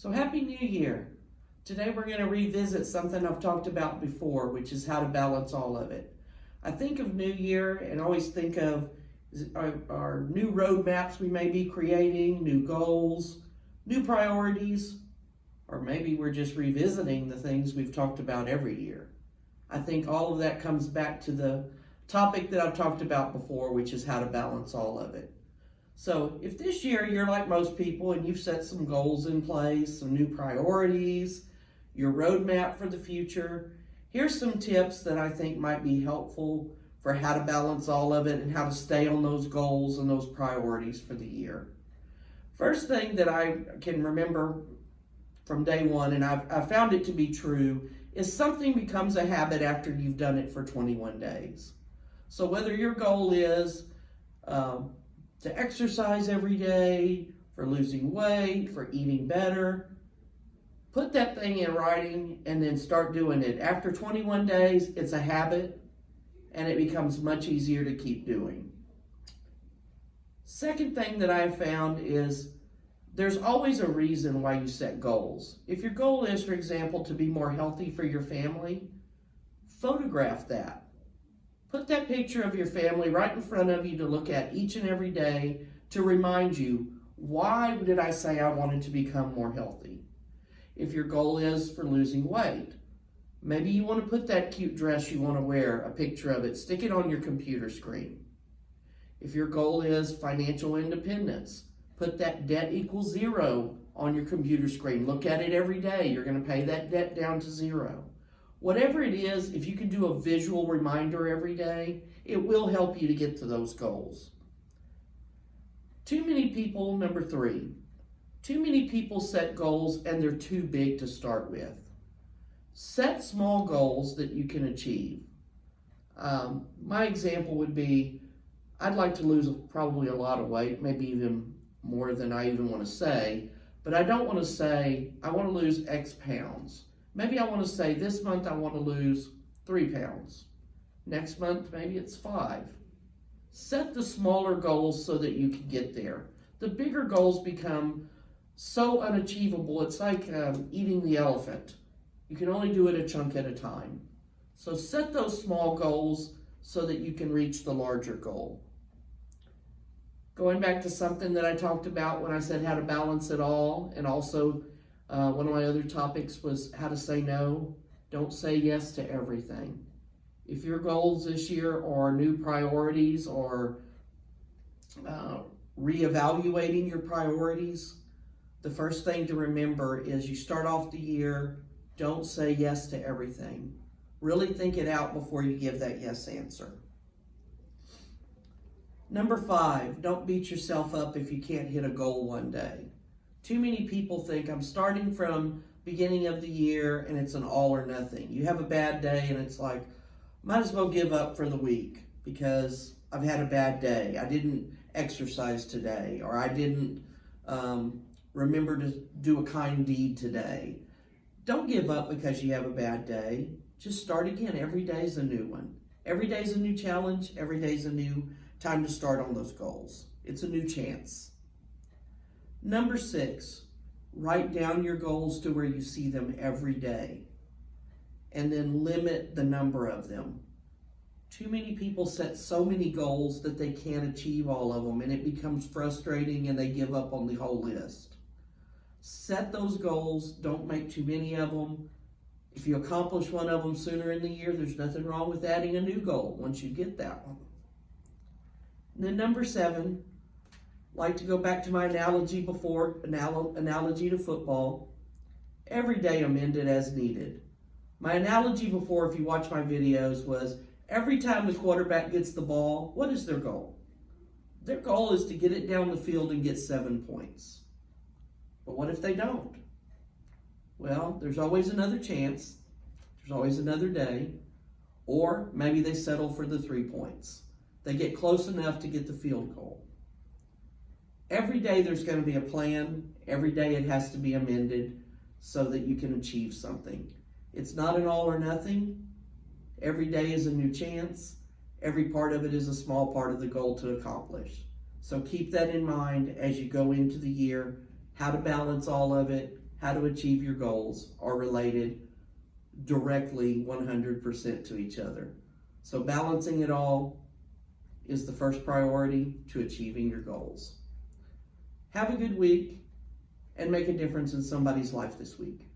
So happy New Year. Today we're going to revisit something I've talked about before, which is how to balance all of it. I think of New Year and always think of our new roadmaps we may be creating, new goals, new priorities, or maybe we're just revisiting the things we've talked about every year. I think all of that comes back to the topic that I've talked about before, which is how to balance all of it. So if this year you're like most people and you've set some goals in place, some new priorities, your roadmap for the future, here's some tips that I think might be helpful for how to balance all of it and how to stay on those goals and those priorities for the year. First thing that I can remember from day one, and I've found it to be true, is something becomes a habit after you've done it for 21 days. So whether your goal is to exercise every day, for losing weight, for eating better, put that thing in writing and then start doing it. After 21 days, it's a habit and it becomes much easier to keep doing. Second thing that I found is there's always a reason why you set goals. If your goal is, for example, to be more healthy for your family, photograph that. Put that picture of your family right in front of you to look at each and every day to remind you, why did I say I wanted to become more healthy? If your goal is for losing weight, maybe you want to put that cute dress you want to wear, a picture of it, stick it on your computer screen. If your goal is financial independence, put that debt equals zero on your computer screen. Look at it every day. You're going to pay that debt down to zero. Whatever it is, if you can do a visual reminder every day, it will help you to get to those goals. Too many people, number 3, too many people set goals and they're too big to start with. Set small goals that you can achieve. My example would be, I'd like to lose probably a lot of weight, maybe even more than I even want to say, but I don't want to say, I want to lose X pounds. Maybe I want to say this month I want to lose 3 pounds. Next month, maybe it's 5. Set the smaller goals so that you can get there. The bigger goals become so unachievable. It's like eating the elephant. You can only do it a chunk at a time. So set those small goals so that you can reach the larger goal. Going back to something that I talked about when I said how to balance it all, and also one of my other topics was how to say no. Don't say yes to everything. If your goals this year are new priorities or reevaluating your priorities, the first thing to remember is you start off the year, don't say yes to everything. Really think it out before you give that yes answer. Number 5, don't beat yourself up if you can't hit a goal one day. Too many people think I'm starting from beginning of the year and it's an all or nothing. You have a bad day and it's like, might as well give up for the week because I've had a bad day. I didn't exercise today, or I didn't remember to do a kind deed today. Don't give up because you have a bad day. Just start again. Every day is a new one. Every day is a new challenge. Every day is a new time to start on those goals. It's a new chance. Number 6, write down your goals to where you see them every day, and then limit the number of them. Too many people set so many goals that they can't achieve all of them, and it becomes frustrating and they give up on the whole list. Set those goals, don't make too many of them. If you accomplish one of them sooner in the year, there's nothing wrong with adding a new goal once you get that one. And then number 7, like to go back to my analogy before, analogy to football. Every day amend it as needed. My analogy before, if you watch my videos, was every time the quarterback gets the ball, what is their goal? Their goal is to get it down the field and get 7 points. But what if they don't? Well, there's always another chance. There's always another day. Or maybe they settle for the 3 points. They get close enough to get the field goal. Every day there's going to be a plan. Every day it has to be amended so that you can achieve something. It's not an all or nothing. Every day is a new chance. Every part of it is a small part of the goal to accomplish. So keep that in mind as you go into the year, how to balance all of it, how to achieve your goals are related directly 100% to each other. So balancing it all is the first priority to achieving your goals. Have a good week and make a difference in somebody's life this week.